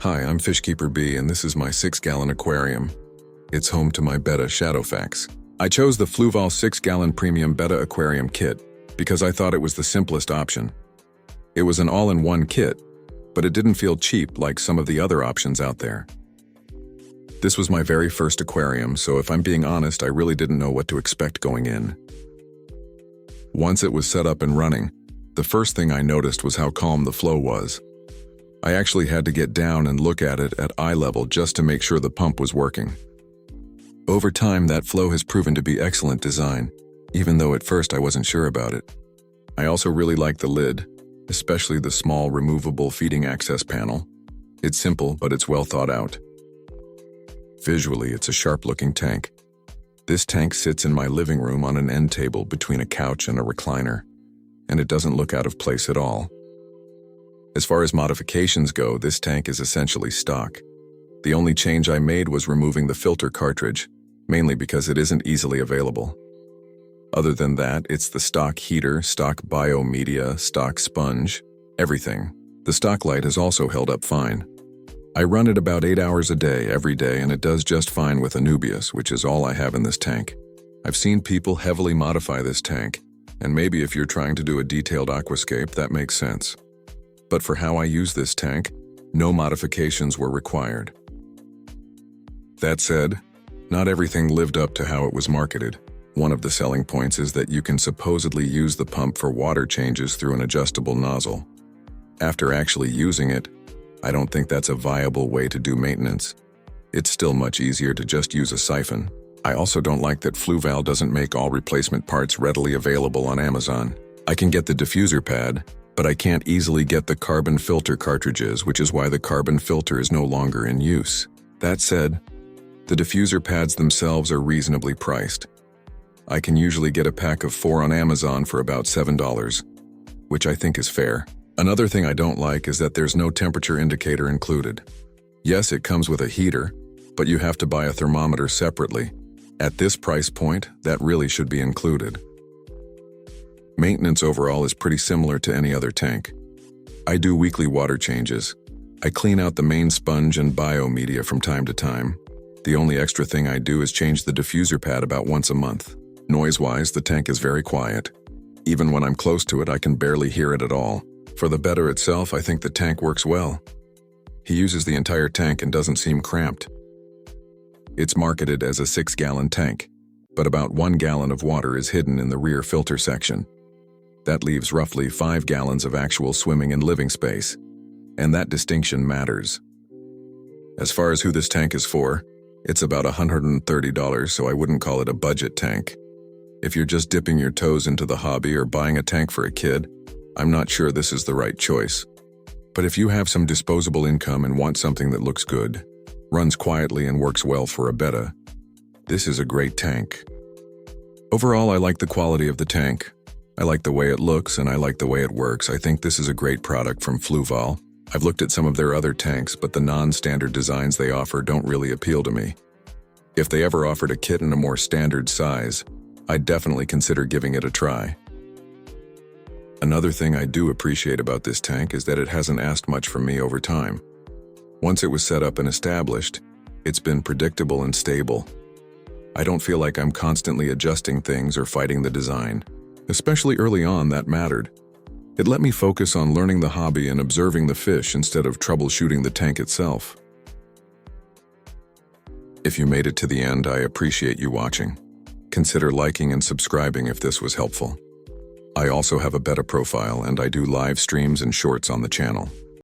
Hi, I'm Fishkeeper B, and this is my 6-gallon aquarium. It's home to my Betta Shadowfax. I chose the Fluval 6-gallon premium Betta aquarium kit because I thought it was the simplest option. It was an all-in-one kit, but it didn't feel cheap like some of the other options out there. This was my very first aquarium, so if I'm being honest, I really didn't know what to expect going in. Once it was set up and running, the first thing I noticed was how calm the flow was. I actually had to get down and look at it at eye level just to make sure the pump was working. Over time, that flow has proven to be excellent design, even though at first I wasn't sure about it. I also really like the lid, especially the small removable feeding access panel. It's simple, but it's well thought out. Visually, it's a sharp-looking tank. This tank sits in my living room on an end table between a couch and a recliner, and it doesn't look out of place at all. As far as modifications go, this tank is essentially stock. The only change I made was removing the filter cartridge, mainly because it isn't easily available. Other than that, it's the stock heater, stock biomedia, stock sponge, everything. The stock light has also held up fine. I run it about 8 hours a day, every day, and it does just fine with Anubias, which is all I have in this tank. I've seen people heavily modify this tank, and maybe if you're trying to do a detailed aquascape, that makes sense. But for how I use this tank, no modifications were required. That said, not everything lived up to how it was marketed. One of the selling points is that you can supposedly use the pump for water changes through an adjustable nozzle. After actually using it, I don't think that's a viable way to do maintenance. It's still much easier to just use a siphon. I also don't like that Fluval doesn't make all replacement parts readily available on Amazon. I can get the diffuser pad, but I can't easily get the carbon filter cartridges, which is why the carbon filter is no longer in use. That said, the diffuser pads themselves are reasonably priced. I can usually get a pack of 4 on Amazon for about $7, which I think is fair. Another thing I don't like is that there's no temperature indicator included. Yes, it comes with a heater, but you have to buy a thermometer separately. At this price point, that really should be included. Maintenance overall is pretty similar to any other tank. I do weekly water changes. I clean out the main sponge and biomedia from time to time. The only extra thing I do is change the diffuser pad about once a month. Noise-wise, the tank is very quiet. Even when I'm close to it, I can barely hear it at all. For the Betta itself, I think the tank works well. He uses the entire tank and doesn't seem cramped. It's marketed as a 6-gallon tank, but about 1 gallon of water is hidden in the rear filter section. That leaves roughly 5 gallons of actual swimming and living space, and that distinction matters. As far as who this tank is for, it's about $130, so I wouldn't call it a budget tank. If you're just dipping your toes into the hobby or buying a tank for a kid, I'm not sure this is the right choice. But if you have some disposable income and want something that looks good, runs quietly and works well for a Betta, this is a great tank. Overall, I like the quality of the tank. I like the way it looks and I like the way it works. I think this is a great product from Fluval. I've looked at some of their other tanks, but the non-standard designs they offer don't really appeal to me. If they ever offered a kit in a more standard size, I'd definitely consider giving it a try. Another thing I do appreciate about this tank is that it hasn't asked much from me over time. Once it was set up and established, it's been predictable and stable. I don't feel like I'm constantly adjusting things or fighting the design. Especially early on, that mattered. It let me focus on learning the hobby and observing the fish instead of troubleshooting the tank itself. If you made it to the end, I appreciate you watching. Consider liking and subscribing if this was helpful. I also have a Betta profile and I do live streams and shorts on the channel.